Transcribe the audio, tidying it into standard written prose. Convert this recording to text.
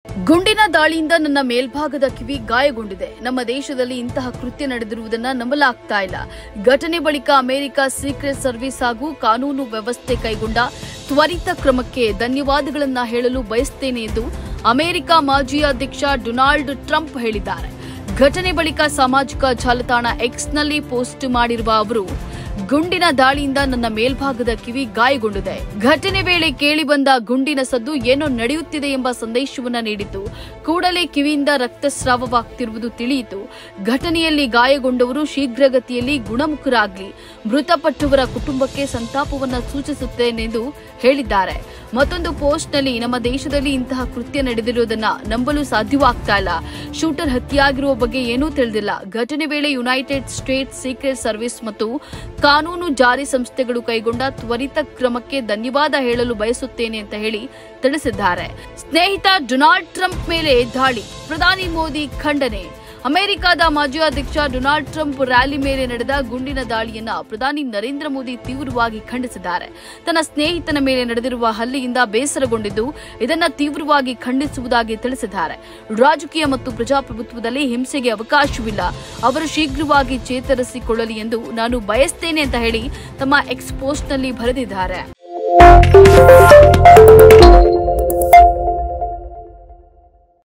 ಗುಂಡಿನ ದಾಳಿಯಿಂದ ನನ್ನ ಮೇಲ್ಭಾಗದ ಕಿವಿ ಗಾಯಗೊಂಡಿದೆ. ನಮ್ಮ ದೇಶದಲ್ಲಿ ಇಂತಹ ಕೃತ್ಯ ನಡೆದಿರುವುದನ್ನು ನಂಬಲಾಗ್ತಾ ಇಲ್ಲ. ಘಟನೆ ಬಳಿಕ ಅಮೆರಿಕ ಸೀಕ್ರೆಟ್ ಸರ್ವಿಸ್ ಹಾಗೂ ಕಾನೂನು ವ್ಯವಸ್ಥೆ ಕೈಗೊಂಡ ತ್ವರಿತ ಕ್ರಮಕ್ಕೆ ಧನ್ಯವಾದಗಳನ್ನು ಹೇಳಲು ಬಯಸುತ್ತೇನೆ ಎಂದು ಅಮೆರಿಕ ಮಾಜಿ ಅಧ್ಯಕ್ಷ ಡೊನಾಲ್ಡ್ ಟ್ರಂಪ್ ಹೇಳಿದ್ದಾರೆ. ಘಟನೆ ಬಳಿಕ ಸಾಮಾಜಿಕ ಜಾಲತಾಣ ಎಕ್ಸ್ನಲ್ಲಿ ಪೋಸ್ಟ್ ಮಾಡಿರುವ ಅವರು, ಗುಂಡಿನ ದಾಳಿಯಿಂದ ನನ್ನ ಮೇಲ್ಭಾಗದ ಕಿವಿ ಗಾಯಗೊಂಡಿದೆ. ಘಟನೆ ವೇಳೆ ಕೇಳಿಬಂದ ಗುಂಡಿನ ಸದ್ದು ಏನೋ ನಡೆಯುತ್ತಿದೆ ಎಂಬ ಸಂದೇಶವನ್ನ ನೀಡಿತು. ಕೂಡಲೇ ಕಿವಿಯಿಂದ ರಕ್ತಸ್ರಾವವಾಗುತ್ತಿರುವುದು ತಿಳಿಯಿತು. ಘಟನೆಯಲ್ಲಿ ಗಾಯಗೊಂಡವರು ಶೀಘ್ರಗತಿಯಲ್ಲಿ ಗುಣಮುಖರಾಗಲಿ. ಮೃತಪಟ್ಟವರ ಕುಟುಂಬಕ್ಕೆ ಸಂತಾಪವನ್ನ ಸೂಚಿಸುತ್ತೇನೆಂದು ಹೇಳಿದ್ದಾರೆ. ಮತ್ತೊಂದು ಪೋಸ್ಟ್ನಲ್ಲಿ, ನಮ್ಮ ದೇಶದಲ್ಲಿ ಇಂತಹ ಕೃತ್ಯ ನಡೆದಿರುವುದನ್ನ ನಂಬಲು ಸಾಧ್ಯವಾಗ್ತಾ ಇಲ್ಲ. ಶೂಟರ್ ಹತ್ಯೆಯಾಗಿರುವ ಬಗ್ಗೆ ಏನೂ ತಿಳಿದಿಲ್ಲ. ಘಟನೆ ವೇಳೆ ಯುನೈಟೆಡ್ ಸ್ಟೇಟ್ಸ್ ಸೀಕ್ರೆಟ್ ಸರ್ವಿಸ್ ಮತ್ತು ಕಾನೂನು ಜಾರಿ ಸಂಸ್ಥೆಗಳು ಕೈಗೊಂಡ ತ್ವರಿತ ಕ್ರಮಕ್ಕೆ ಧನ್ಯವಾದ ಹೇಳಲು ಬಯಸುತ್ತೇನೆ ಅಂತ ಹೇಳಿ ತಿಳಿಸಿದ್ದಾರೆ. ಸ್ನೇಹಿತ ಡೊನಾಲ್ಡ್ ಟ್ರಂಪ್ ಮೇಲೆ ದಾಳಿ, ಪ್ರಧಾನಿ ಮೋದಿ ಖಂಡನೆ. ಅಮೆರಿಕದ ಮಾಜಿ ಅಧ್ಯಕ್ಷ ಡೊನಾಲ್ಡ್ ಟ್ರಂಪ್ ರ್ಯಾಲಿ ಮೇಲೆ ನಡೆದ ಗುಂಡಿನ ದಾಳಿಯನ್ನ ಪ್ರಧಾನಿ ನರೇಂದ್ರ ಮೋದಿ ತೀವ್ರವಾಗಿ ಖಂಡಿಸಿದ್ದಾರೆ. ತನ್ನ ಸ್ನೇಹಿತನ ಮೇಲೆ ನಡೆದಿರುವ ಹಲ್ಲೆಯಿಂದ ಬೇಸರಗೊಂಡಿದ್ದು ಇದನ್ನ ತೀವ್ರವಾಗಿ ಖಂಡಿಸುವುದಾಗಿ ತಿಳಿಸಿದ್ದಾರೆ. ರಾಜಕೀಯ ಮತ್ತು ಪ್ರಜಾಪ್ರಭುತ್ವದಲ್ಲಿ ಹಿಂಸೆಗೆ ಅವಕಾಶವಿಲ್ಲ. ಅವರು ಶೀಘ್ರವಾಗಿ ಚೇತರಿಸಿಕೊಳ್ಳಲಿ ಎಂದು ನಾನು ಬಯಸುತ್ತೇನೆ ಅಂತ ಹೇಳಿ ತಮ್ಮ ಎಕ್ಸ್ ಪೋಸ್ಟ್ನಲ್ಲಿ ಬರೆದಿದ್ದಾರೆ.